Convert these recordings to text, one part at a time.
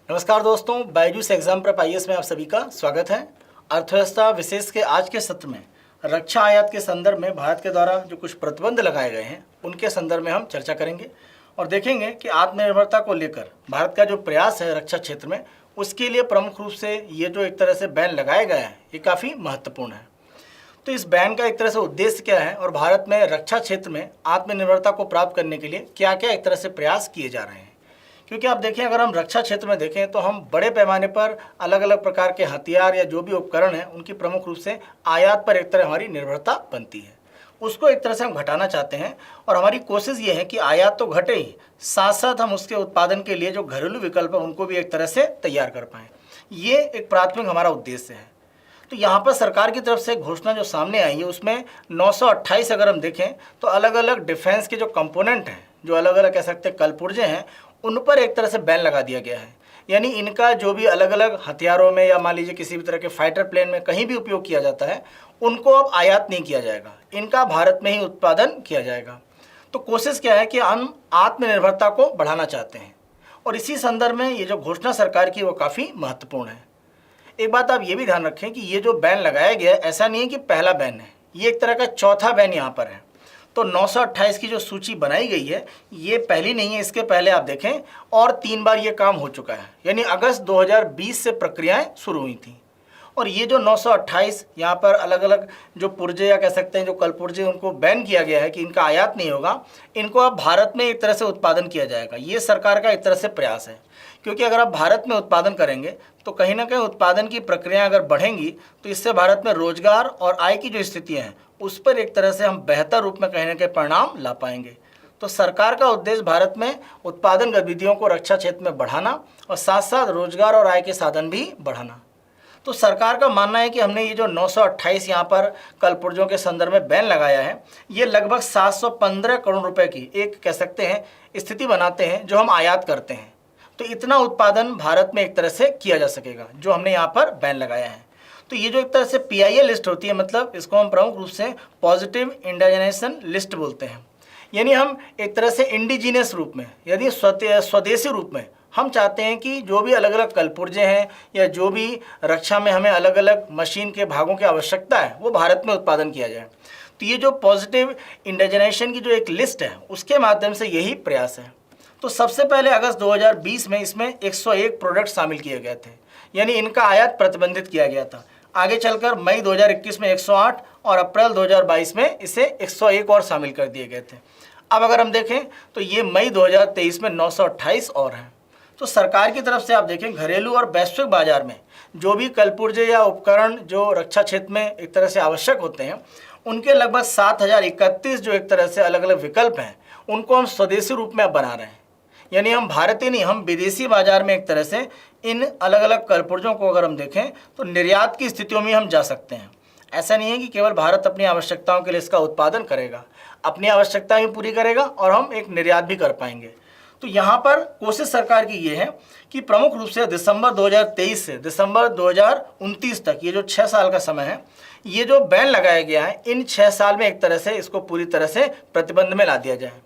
नमस्कार दोस्तों, Byju's exam prep IAS में आप सभी का स्वागत है। अर्थव्यवस्था विशेष के आज के सत्र में रक्षा आयात के संदर्भ में भारत के द्वारा जो कुछ प्रतिबंध लगाए गए हैं उनके संदर्भ में हम चर्चा करेंगे और देखेंगे कि आत्मनिर्भरता को लेकर भारत का जो प्रयास है रक्षा क्षेत्र में, उसके लिए प्रमुख रूप से ये जो एक तरह से बैन लगाया गया है ये काफ़ी महत्वपूर्ण है। तो इस बैन का एक तरह से उद्देश्य क्या है और भारत में रक्षा क्षेत्र में आत्मनिर्भरता को प्राप्त करने के लिए क्या क्या एक तरह से प्रयास किए जा रहे हैं। क्योंकि आप देखें, अगर हम रक्षा क्षेत्र में देखें तो हम बड़े पैमाने पर अलग अलग प्रकार के हथियार या जो भी उपकरण हैं उनकी प्रमुख रूप से आयात पर एक तरह हमारी निर्भरता बनती है। उसको एक तरह से हम घटाना चाहते हैं और हमारी कोशिश ये है कि आयात तो घटे ही, साथ साथ हम उसके उत्पादन के लिए जो घरेलू विकल्प है उनको भी एक तरह से तैयार कर पाएँ। ये एक प्राथमिक हमारा उद्देश्य है। तो यहाँ पर सरकार की तरफ से घोषणा जो सामने आई है उसमें 928 अगर हम देखें तो अलग अलग डिफेंस के जो कंपोनेंट हैं, जो अलग अलग कह सकते हैं कलपुर्जे हैं, उन पर एक तरह से बैन लगा दिया गया है। यानी इनका जो भी अलग अलग हथियारों में या मान लीजिए किसी भी तरह के फाइटर प्लेन में कहीं भी उपयोग किया जाता है, उनको अब आयात नहीं किया जाएगा, इनका भारत में ही उत्पादन किया जाएगा। तो कोशिश क्या है कि हम आत्मनिर्भरता को बढ़ाना चाहते हैं और इसी संदर्भ में ये जो घोषणा सरकार की वो काफ़ी महत्वपूर्ण है। एक बात आप ये भी ध्यान रखें कि ये जो बैन लगाया गया है ऐसा नहीं है कि पहला बैन है, ये एक तरह का चौथा बैन यहाँ पर है। तो 928 की जो सूची बनाई गई है ये पहली नहीं है, इसके पहले आप देखें और 3 बार ये काम हो चुका है। यानी अगस्त 2020 से प्रक्रियाएं शुरू हुई थी और ये जो 928 यहाँ पर अलग अलग जो पुर्जे या कह सकते हैं जो कलपुर्जे उनको बैन किया गया है कि इनका आयात नहीं होगा, इनको अब भारत में एक तरह से उत्पादन किया जाएगा। ये सरकार का एक तरह से प्रयास है, क्योंकि अगर आप भारत में उत्पादन करेंगे तो कहीं ना कहीं उत्पादन की प्रक्रिया अगर बढ़ेंगी तो इससे भारत में रोजगार और आय की जो स्थितियाँ हैं उस पर एक तरह से हम बेहतर रूप में कहीं ना कहीं परिणाम ला पाएंगे। तो सरकार का उद्देश्य भारत में उत्पादन गतिविधियों को रक्षा क्षेत्र में बढ़ाना और साथ साथ रोजगार और आय के साधन भी बढ़ाना। तो सरकार का मानना है कि हमने ये जो 928 यहाँ पर कलपुर्जों के संदर्भ में बैन लगाया है, ये लगभग 715 करोड़ रुपए की एक कह सकते हैं स्थिति बनाते हैं जो हम आयात करते हैं। तो इतना उत्पादन भारत में एक तरह से किया जा सकेगा जो हमने यहाँ पर बैन लगाया है। तो ये जो एक तरह से PIA लिस्ट होती है, मतलब इसको हम प्रमुख रूप से पॉजिटिव इंडिजिनेशन लिस्ट बोलते हैं। यानी हम एक तरह से इंडिजीनियस रूप में, यदि स्वदेशी रूप में हम चाहते हैं कि जो भी अलग अलग कलपुर्जे हैं या जो भी रक्षा में हमें अलग अलग मशीन के भागों की आवश्यकता है वो भारत में उत्पादन किया जाए। तो ये जो पॉजिटिव इंडिजिनेशन की जो एक लिस्ट है उसके माध्यम से यही प्रयास है। तो सबसे पहले अगस्त 2020 में इसमें 101 प्रोडक्ट शामिल किए गए थे, यानी इनका आयात प्रतिबंधित किया गया था। आगे चलकर मई 2021 में 108 और अप्रैल 2022 में इसे 101 और शामिल कर दिए गए थे। अब अगर हम देखें तो ये मई 2023 में 928 और हैं। तो सरकार की तरफ से आप देखें घरेलू और वैश्विक बाजार में जो भी कलपुर्जे या उपकरण जो रक्षा क्षेत्र में एक तरह से आवश्यक होते हैं उनके लगभग 7031 जो एक तरह से अलग अलग विकल्प हैं उनको हम स्वदेशी रूप में बना रहे हैं। यानी हम भारतीय नहीं, हम विदेशी बाजार में एक तरह से इन अलग अलग कलपुर्जों को अगर हम देखें तो निर्यात की स्थितियों में हम जा सकते हैं। ऐसा नहीं है कि केवल भारत अपनी आवश्यकताओं के लिए इसका उत्पादन करेगा, अपनी आवश्यकता भी पूरी करेगा और हम एक निर्यात भी कर पाएंगे। तो यहाँ पर कोशिश सरकार की ये है कि प्रमुख रूप से दिसंबर 2023 से दिसंबर 2029 तक ये जो 6 साल का समय है, ये जो बैन लगाया गया है इन 6 साल में एक तरह से इसको पूरी तरह से प्रतिबंध में ला दिया जाए।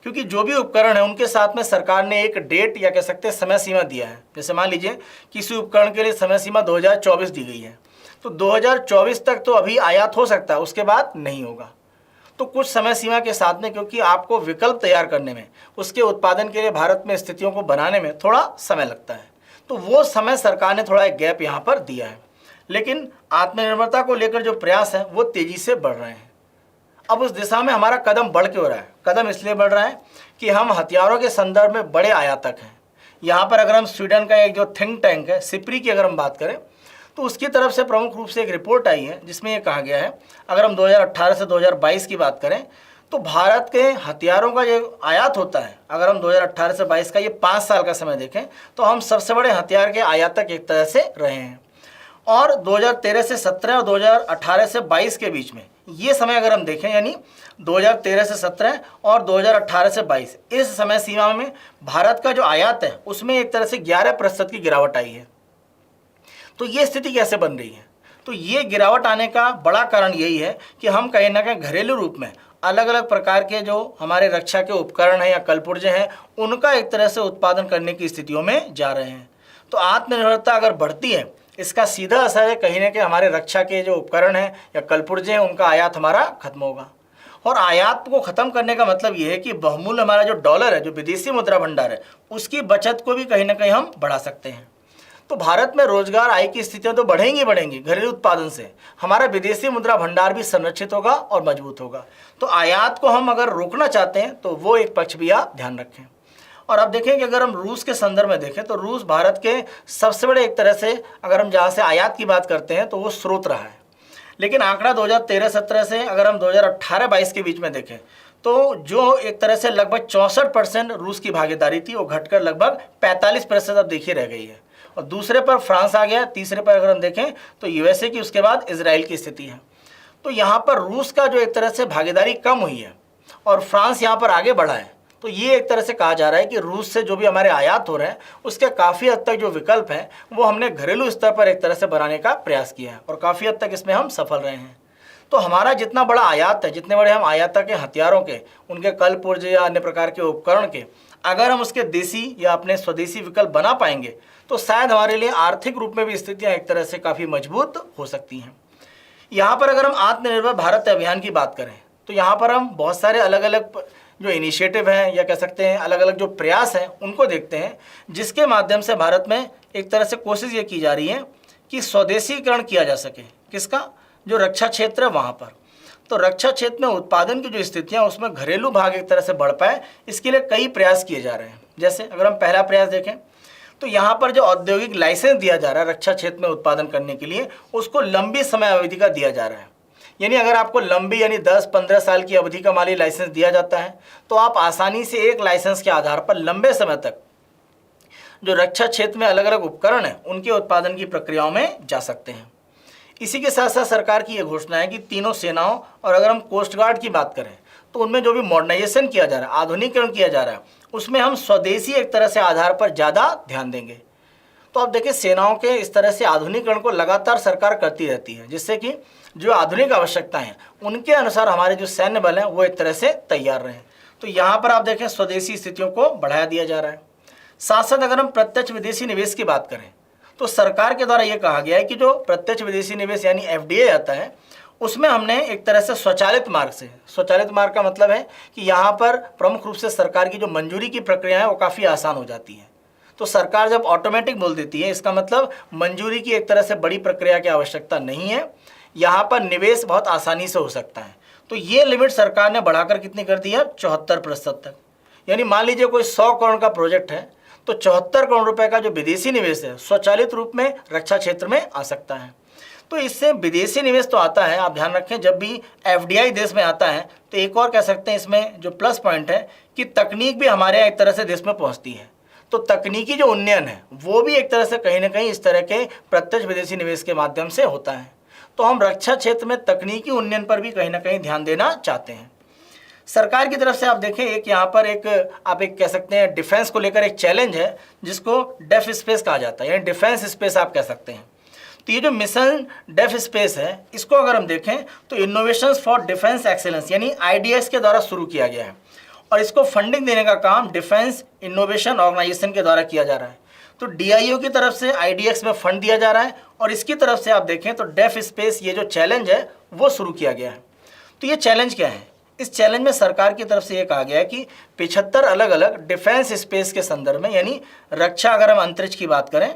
क्योंकि जो भी उपकरण है उनके साथ में सरकार ने एक डेट या कह सकते हैं समय सीमा दिया है। जैसे मान लीजिए किसी उपकरण के लिए समय सीमा 2024 दी गई है, तो 2024 तक तो अभी आयात हो सकता है, उसके बाद नहीं होगा। तो कुछ समय सीमा के साथ में, क्योंकि आपको विकल्प तैयार करने में, उसके उत्पादन के लिए भारत में स्थितियों को बनाने में थोड़ा समय लगता है, तो वो समय सरकार ने थोड़ा एक गैप यहाँ पर दिया है। लेकिन आत्मनिर्भरता को लेकर जो प्रयास है वो तेज़ी से बढ़ रहे हैं। अब उस दिशा में हमारा कदम बढ़ के हो रहा है। कदम इसलिए बढ़ रहा है कि हम हथियारों के संदर्भ में बड़े आयातक हैं। यहाँ पर अगर हम स्वीडन का एक जो थिंक टैंक है सिप्री की अगर हम बात करें तो उसकी तरफ से प्रमुख रूप से एक रिपोर्ट आई है जिसमें ये कहा गया है, अगर हम 2018 से 2022 की बात करें तो भारत के हथियारों का जो आयात होता है, अगर हम 2018 से 22 का ये 5 साल का समय देखें तो हम सबसे बड़े हथियार के आयातक एक तरह से रहे हैं। और 2013 से 17 और 2018 से 22 के बीच में ये समय अगर हम देखें, यानी 2013 से 17 और 2018 से 22, इस समय सीमा में भारत का जो आयात है उसमें एक तरह से 11% की गिरावट आई है। तो ये स्थिति कैसे बन रही है? तो ये गिरावट आने का बड़ा कारण यही है कि हम कहीं ना कहीं घरेलू रूप में अलग अलग प्रकार के जो हमारे रक्षा के उपकरण हैं या कलपुर्जे हैं उनका एक तरह से उत्पादन करने की स्थितियों में जा रहे हैं। तो आत्मनिर्भरता अगर बढ़ती है, इसका सीधा असर है कहीं ना कहीं हमारे रक्षा के जो उपकरण हैं या कलपुर्जे हैं उनका आयात हमारा खत्म होगा। और आयात को ख़त्म करने का मतलब ये है कि बहुमूल्य हमारा जो डॉलर है, जो विदेशी मुद्रा भंडार है, उसकी बचत को भी कहीं ना कहीं हम बढ़ा सकते हैं। तो भारत में रोजगार आय की स्थितियां तो बढ़ेंगी बढ़ेंगी घरेलू उत्पादन से, हमारा विदेशी मुद्रा भंडार भी संरक्षित होगा और मजबूत होगा। तो आयात को हम अगर रोकना चाहते हैं तो वो एक पक्ष भी आप ध्यान रखें। और अब देखें कि अगर हम रूस के संदर्भ में देखें तो रूस भारत के सबसे बड़े एक तरह से अगर हम जहाँ से आयात की बात करते हैं तो वो स्रोत रहा है। लेकिन आंकड़ा 2013-17 से अगर हम 2018-22 के बीच में देखें तो जो एक तरह से लगभग 64% रूस की भागीदारी थी वो घटकर लगभग 45% अब देखिए रह गई है। और दूसरे पर फ्रांस आ गया, तीसरे पर अगर हम देखें तो यूएसए की, उसके बाद इजराइल की स्थिति है। तो यहाँ पर रूस का जो एक तरह से भागीदारी कम हुई है और फ्रांस यहाँ पर आगे बढ़ा है। तो ये एक तरह से कहा जा रहा है कि रूस से जो भी हमारे आयात हो रहे हैं उसके काफ़ी हद तक जो विकल्प हैं वो हमने घरेलू स्तर पर एक तरह से बनाने का प्रयास किया है और काफ़ी हद तक इसमें हम सफल रहे हैं। तो हमारा जितना बड़ा आयात है, जितने बड़े हम आयात के हथियारों के, उनके कल पुर्जे या अन्य प्रकार के उपकरण के, अगर हम उसके देसी या अपने स्वदेशी विकल्प बना पाएंगे तो शायद हमारे लिए आर्थिक रूप में भी स्थितियाँ एक तरह से काफ़ी मजबूत हो सकती हैं। यहाँ पर अगर हम आत्मनिर्भर भारत अभियान की बात करें तो यहाँ पर हम बहुत सारे अलग अलग जो इनिशिएटिव हैं या कह सकते हैं अलग अलग जो प्रयास हैं उनको देखते हैं, जिसके माध्यम से भारत में एक तरह से कोशिश ये की जा रही है कि स्वदेशीकरण किया जा सके। किसका? जो रक्षा क्षेत्र है वहाँ पर। तो रक्षा क्षेत्र में उत्पादन की जो स्थितियाँ उसमें घरेलू भाग एक तरह से बढ़ पाए, इसके लिए कई प्रयास किए जा रहे हैं। जैसे अगर हम पहला प्रयास देखें तो यहाँ पर जो औद्योगिक लाइसेंस दिया जा रहा है रक्षा क्षेत्र में उत्पादन करने के लिए, उसको लंबी समय अवधि का दिया जा रहा है। यानी अगर आपको लंबी यानी 10-15 साल की अवधि का माली लाइसेंस दिया जाता है तो आप आसानी से एक लाइसेंस के आधार पर लंबे समय तक जो रक्षा क्षेत्र में अलग अलग उपकरण हैं उनके उत्पादन की प्रक्रियाओं में जा सकते हैं। इसी के साथ साथ सरकार की यह घोषणा है कि तीनों सेनाओं और अगर हम कोस्ट गार्ड की बात करें तो उनमें जो भी मॉडर्नाइजेशन किया जा रहा है, आधुनिकीकरण किया जा रहा है, उसमें हम स्वदेशी एक तरह से आधार पर ज़्यादा ध्यान देंगे। तो अब देखिए सेनाओं के इस तरह से आधुनिकीकरण को लगातार सरकार करती रहती है, जिससे कि जो आधुनिक आवश्यकताएं हैं उनके अनुसार हमारे जो सैन्य बल हैं वो एक तरह से तैयार रहें। तो यहाँ पर आप देखें स्वदेशी स्थितियों को बढ़ाया दिया जा रहा है। साथ साथ अगर हम प्रत्यक्ष विदेशी निवेश की बात करें तो सरकार के द्वारा ये कहा गया है कि जो प्रत्यक्ष विदेशी निवेश यानी एफडीआई आता है उसमें हमने एक तरह से स्वचालित मार्ग से, स्वचालित मार्ग का मतलब है कि यहाँ पर प्रमुख रूप से सरकार की जो मंजूरी की प्रक्रिया है वो काफ़ी आसान हो जाती है। तो सरकार जब ऑटोमेटिक बोल देती है इसका मतलब मंजूरी की एक तरह से बड़ी प्रक्रिया की आवश्यकता नहीं है, यहाँ पर निवेश बहुत आसानी से हो सकता है। तो ये लिमिट सरकार ने बढ़ाकर कितनी कर दी है? 74% तक। यानी मान लीजिए कोई 100 करोड़ का प्रोजेक्ट है तो 74 करोड़ रुपए का जो विदेशी निवेश है स्वचालित रूप में रक्षा क्षेत्र में आ सकता है। तो इससे विदेशी निवेश तो आता है, आप ध्यान रखें जब भी एफडीआई देश में आता है तो एक और कह सकते हैं इसमें जो प्लस पॉइंट है कि तकनीक भी हमारे यहाँ एक तरह से देश में पहुँचती है। तो तकनीकी जो उन्नयन है वो भी एक तरह से कहीं ना कहीं इस तरह के प्रत्यक्ष विदेशी निवेश के माध्यम से होता है। तो हम रक्षा क्षेत्र में तकनीकी उन्नयन पर भी कहीं ना कहीं ध्यान देना चाहते हैं। सरकार की तरफ से आप देखें एक यहाँ पर एक आप एक कह सकते हैं डिफेंस को लेकर एक चैलेंज है जिसको डेफ स्पेस कहा जाता है, यानी डिफेंस स्पेस आप कह सकते हैं। तो ये जो मिशन डेफ स्पेस है इसको अगर हम देखें तो इनोवेशंस फॉर डिफेंस एक्सेलेंस यानी आईडीएक्स के द्वारा शुरू किया गया है और इसको फंडिंग देने का काम डिफेंस इनोवेशन ऑर्गेनाइजेशन के द्वारा किया जा रहा है। तो डीआईओ की तरफ से आईडीएक्स में फंड दिया जा रहा है और इसकी तरफ से आप देखें तो डेफ स्पेस ये जो चैलेंज है वो शुरू किया गया है। तो ये चैलेंज क्या है? इस चैलेंज में सरकार की तरफ से ये कहा गया है कि 75 अलग अलग डिफेंस स्पेस के संदर्भ में, यानी रक्षा अगर हम अंतरिक्ष की बात करें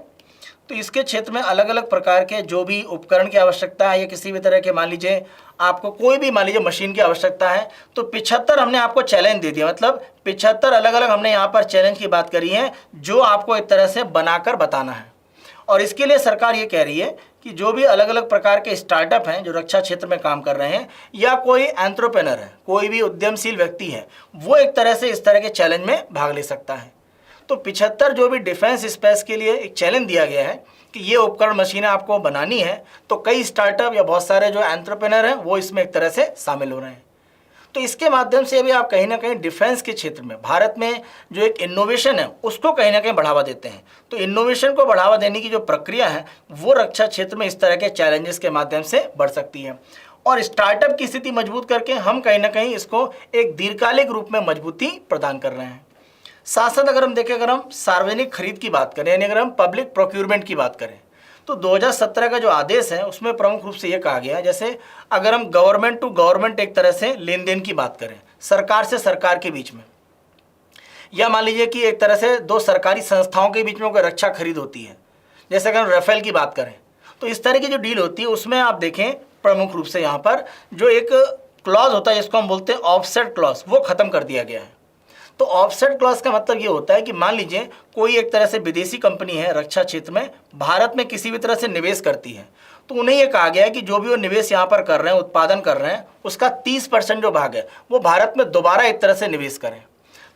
तो इसके क्षेत्र में अलग अलग प्रकार के जो भी उपकरण की आवश्यकता है या किसी भी तरह के मान लीजिए आपको कोई भी मान लीजिए मशीन की आवश्यकता है तो 75 हमने आपको चैलेंज दे दिया। मतलब 75 अलग अलग हमने यहाँ पर चैलेंज की बात करी है जो आपको एक तरह से बनाकर बताना है। और इसके लिए सरकार ये कह रही है कि जो भी अलग अलग प्रकार के स्टार्टअप हैं जो रक्षा क्षेत्र में काम कर रहे हैं या कोई एंटरप्रेन्योर है, कोई भी उद्यमशील व्यक्ति है, वो एक तरह से इस तरह के चैलेंज में भाग ले सकता है। तो 75 जो भी डिफेंस स्पेस के लिए एक चैलेंज दिया गया है कि ये उपकरण मशीनें आपको बनानी है, तो कई स्टार्टअप या बहुत सारे जो एंटरप्रेन्योर हैं वो इसमें एक तरह से शामिल हो रहे हैं। तो इसके माध्यम से भी आप कहीं ना कहीं डिफेंस के क्षेत्र में भारत में जो एक इनोवेशन है उसको कहीं ना कहीं बढ़ावा देते हैं। तो इनोवेशन को बढ़ावा देने की जो प्रक्रिया है वो रक्षा क्षेत्र में इस तरह के चैलेंजेस के माध्यम से बढ़ सकती है और स्टार्टअप की स्थिति मजबूत करके हम कहीं ना कहीं इसको एक दीर्घकालिक रूप में मजबूती प्रदान कर रहे हैं। साथ साथ अगर हम देखें, अगर हम सार्वजनिक खरीद की बात करें, यानी अगर हम पब्लिक प्रोक्यूरमेंट की बात करें, तो 2017 का जो आदेश है उसमें प्रमुख रूप से ये कहा गया है, जैसे अगर हम गवर्नमेंट टू गवर्नमेंट एक तरह से लेन देन की बात करें, सरकार से सरकार के बीच में, या मान लीजिए कि एक तरह से दो सरकारी संस्थाओं के बीच में कोई रक्षा खरीद होती है, जैसे अगर हम राफेल की बात करें, तो इस तरह की जो डील होती है उसमें आप देखें प्रमुख रूप से यहाँ पर जो एक क्लॉज होता है जिसको हम बोलते हैं ऑफसेट क्लॉज, वो खत्म कर दिया गया है। तो ऑफसेट क्लॉज का मतलब ये होता है कि मान लीजिए कोई एक तरह से विदेशी कंपनी है रक्षा क्षेत्र में, भारत में किसी भी तरह से निवेश करती है, तो उन्हें ये कहा गया है कि जो भी वो निवेश यहाँ पर कर रहे हैं, उत्पादन कर रहे हैं, उसका 30% जो भाग है वो भारत में दोबारा एक तरह से निवेश करें।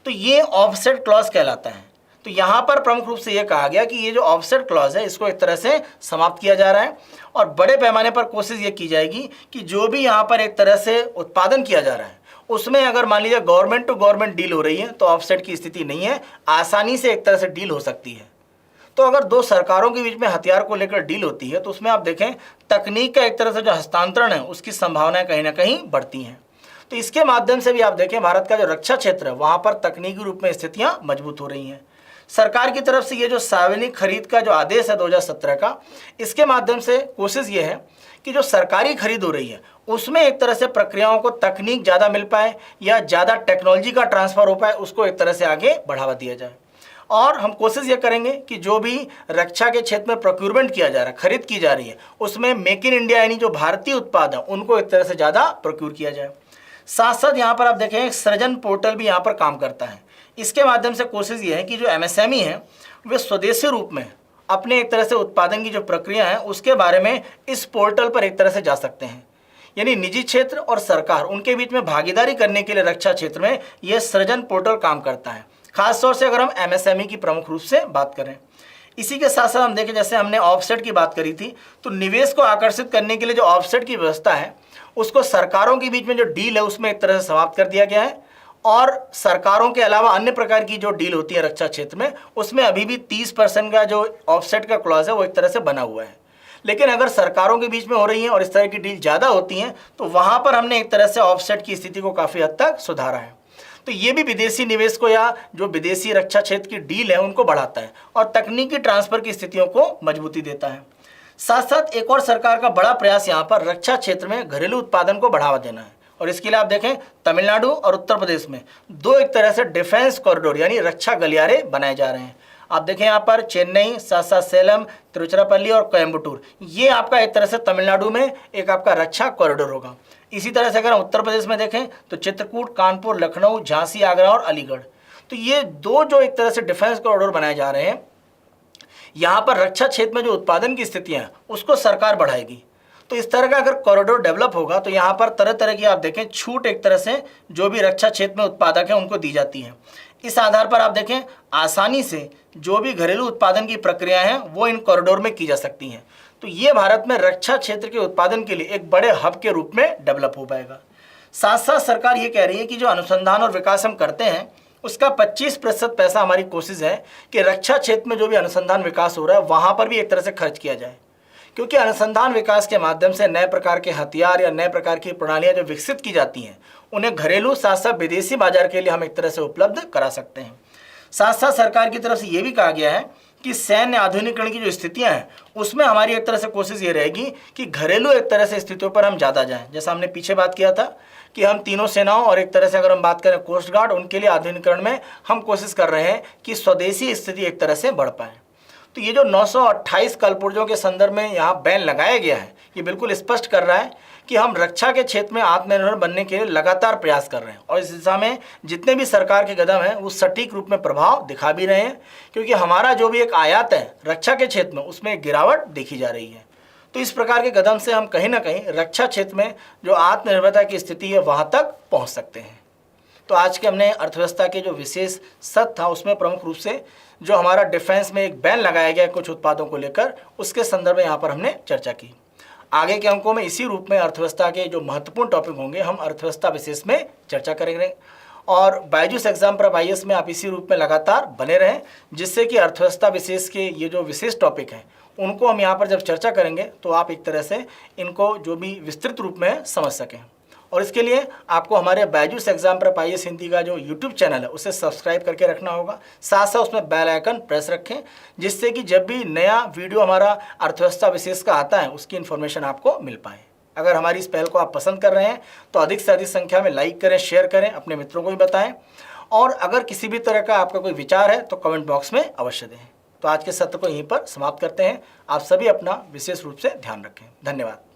तो ये ऑफसेट क्लॉज कहलाता है। तो यहाँ पर प्रमुख रूप से ये कहा गया कि ये जो ऑफसेट क्लॉज है इसको एक तरह से समाप्त किया जा रहा है, और बड़े पैमाने पर कोशिश ये की जाएगी कि जो भी यहाँ पर एक तरह से उत्पादन किया जा रहा है उसमें अगर मान लीजिए गवर्नमेंट टू गवर्नमेंट डील हो रही है तो ऑफसेट की स्थिति नहीं है, आसानी से एक तरह से डील हो सकती है। तो अगर दो सरकारों के बीच में हथियार को लेकर डील होती है तो उसमें आप देखें तकनीक का एक तरह से जो हस्तांतरण है उसकी संभावनाएं कहीं ना कहीं बढ़ती हैं। तो इसके माध्यम से भी आप देखें भारत का जो रक्षा क्षेत्र है वहाँ पर तकनीकी रूप में स्थितियाँ मजबूत हो रही हैं। सरकार की तरफ से ये जो सार्वजनिक खरीद का जो आदेश है 2017 का, इसके माध्यम से कोशिश ये है कि जो सरकारी खरीद हो रही है उसमें एक तरह से प्रक्रियाओं को तकनीक ज़्यादा मिल पाए या ज़्यादा टेक्नोलॉजी का ट्रांसफ़र हो पाए, उसको एक तरह से आगे बढ़ावा दिया जाए। और हम कोशिश ये करेंगे कि जो भी रक्षा के क्षेत्र में प्रोक्यूरमेंट किया जा रहा है, खरीद की जा रही है, उसमें मेक इन इंडिया यानी जो भारतीय उत्पाद है उनको एक तरह से ज़्यादा प्रोक्यूर किया जाए। साथ साथ यहाँ पर आप देखें एक सृजन पोर्टल भी यहाँ पर काम करता है। इसके माध्यम से कोशिश ये है कि जो एमएसएमई है वे स्वदेशी रूप में अपने एक तरह से उत्पादन की जो प्रक्रिया है उसके बारे में इस पोर्टल पर एक तरह से जा सकते हैं। यानी निजी क्षेत्र और सरकार उनके बीच में भागीदारी करने के लिए रक्षा क्षेत्र में यह सृजन पोर्टल काम करता है, खासतौर से अगर हम एमएसएमई की प्रमुख रूप से बात करें। इसी के साथ साथ हम देखें, जैसे हमने ऑफसेट की बात करी थी, तो निवेश को आकर्षित करने के लिए जो ऑफसेट की व्यवस्था है उसको सरकारों के बीच में जो डील है उसमें एक तरह से समाप्त कर दिया गया है, और सरकारों के अलावा अन्य प्रकार की जो डील होती है रक्षा क्षेत्र में उसमें अभी भी 30% का जो ऑफसेट का क्लॉज है वो एक तरह से बना हुआ है। लेकिन अगर सरकारों के बीच में हो रही हैं और इस तरह की डील ज़्यादा होती हैं तो वहाँ पर हमने एक तरह से ऑफसेट की स्थिति को काफ़ी हद तक सुधारा है। तो ये भी विदेशी निवेश को या जो विदेशी रक्षा क्षेत्र की डील है उनको बढ़ाता है और तकनीकी ट्रांसफ़र की स्थितियों को मजबूती देता है। साथ साथ एक और सरकार का बड़ा प्रयास यहाँ पर रक्षा क्षेत्र में घरेलू उत्पादन को बढ़ावा देना है, और इसके लिए आप देखें तमिलनाडु और उत्तर प्रदेश में दो एक तरह से डिफेंस कॉरिडोर यानी रक्षा गलियारे बनाए जा रहे हैं। आप देखें यहाँ पर चेन्नई, साथ साथ सेलम, तिरुचिरापल्ली और कोयम्बटूर, ये आपका एक तरह से तमिलनाडु में एक आपका रक्षा कॉरिडोर होगा। इसी तरह से अगर हम उत्तर प्रदेश में देखें तो चित्रकूट, कानपुर, लखनऊ, झांसी, आगरा और अलीगढ़, तो ये दो जो एक तरह से डिफेंस कॉरिडोर बनाए जा रहे हैं, यहाँ पर रक्षा क्षेत्र में जो उत्पादन की स्थितियाँ हैं उसको सरकार बढ़ाएगी। तो इस तरह का अगर कॉरिडोर डेवलप होगा तो यहाँ पर तरह तरह की आप देखें छूट एक तरह से जो भी रक्षा क्षेत्र में उत्पादक हैं उनको दी जाती है। इस आधार पर आप देखें आसानी से जो भी घरेलू उत्पादन की प्रक्रिया हैं वो इन कॉरिडोर में की जा सकती हैं। तो ये भारत में रक्षा क्षेत्र के उत्पादन के लिए एक बड़े हब के रूप में डेवलप हो पाएगा। साथ साथ सरकार ये कह रही है कि जो अनुसंधान और विकास हम करते हैं उसका 25% पैसा हमारी कोशिश है कि रक्षा क्षेत्र में जो भी अनुसंधान विकास हो रहा है वहाँ पर भी एक तरह से खर्च किया जाए, क्योंकि अनुसंधान विकास के माध्यम से नए प्रकार के हथियार या नए प्रकार की प्रणालियाँ जो विकसित की जाती हैं उन्हें घरेलू साथ साथ विदेशी बाजार के लिए हम एक तरह से उपलब्ध करा सकते हैं। साथ साथ सरकार की तरफ से ये भी कहा गया है कि सैन्य आधुनिकीकरण की जो स्थितियाँ हैं उसमें हमारी एक तरह से कोशिश ये रहेगी कि घरेलू एक तरह से स्थितियों पर हम ज़्यादा जाएँ। जैसा हमने पीछे बात किया था कि हम तीनों सेनाओं और एक तरह से अगर हम बात करें कोस्ट गार्ड, उनके लिए आधुनिकीकरण में हम कोशिश कर रहे हैं कि स्वदेशी स्थिति एक तरह से बढ़ पाए। तो ये जो 928 कलपुर्जों के संदर्भ में यहाँ बैन लगाया गया है ये बिल्कुल स्पष्ट कर रहा है कि हम रक्षा के क्षेत्र में आत्मनिर्भर बनने के लिए लगातार प्रयास कर रहे हैं, और इस दिशा में जितने भी सरकार के कदम हैं वो सटीक रूप में प्रभाव दिखा भी रहे हैं, क्योंकि हमारा जो भी एक आयात है रक्षा के क्षेत्र में उसमें एक गिरावट देखी जा रही है। तो इस प्रकार के कदम से हम कहीं ना कहीं रक्षा क्षेत्र में जो आत्मनिर्भरता की स्थिति है वहाँ तक पहुँच सकते हैं। तो आज के हमने अर्थव्यवस्था के जो विशेष सत्र था उसमें प्रमुख रूप से जो हमारा डिफेंस में एक बैन लगाया गया कुछ उत्पादों को लेकर उसके संदर्भ में यहाँ पर हमने चर्चा की। आगे के अंकों में इसी रूप में अर्थव्यवस्था के जो महत्वपूर्ण टॉपिक होंगे हम अर्थव्यवस्था विशेष में चर्चा करेंगे, और बायजूस एग्जाम पर IAS में आप इसी रूप में लगातार बने रहें, जिससे कि अर्थव्यवस्था विशेष के ये जो विशेष टॉपिक हैं उनको हम यहाँ पर जब चर्चा करेंगे तो आप एक तरह से इनको जो भी विस्तृत रूप में समझ सकें। और इसके लिए आपको हमारे Byju's exam prep IAS Hindi का जो यूट्यूब चैनल है उसे सब्सक्राइब करके रखना होगा। साथ साथ उसमें बेल आइकन प्रेस रखें, जिससे कि जब भी नया वीडियो हमारा अर्थव्यवस्था विशेष का आता है उसकी इन्फॉर्मेशन आपको मिल पाए। अगर हमारी इस पहल को आप पसंद कर रहे हैं तो अधिक से अधिक संख्या में लाइक करें, शेयर करें, अपने मित्रों को भी बताएं, और अगर किसी भी तरह का आपका कोई विचार है तो कमेंट बॉक्स में अवश्य दें। तो आज के सत्र को यहीं पर समाप्त करते हैं। आप सभी अपना विशेष रूप से ध्यान रखें। धन्यवाद।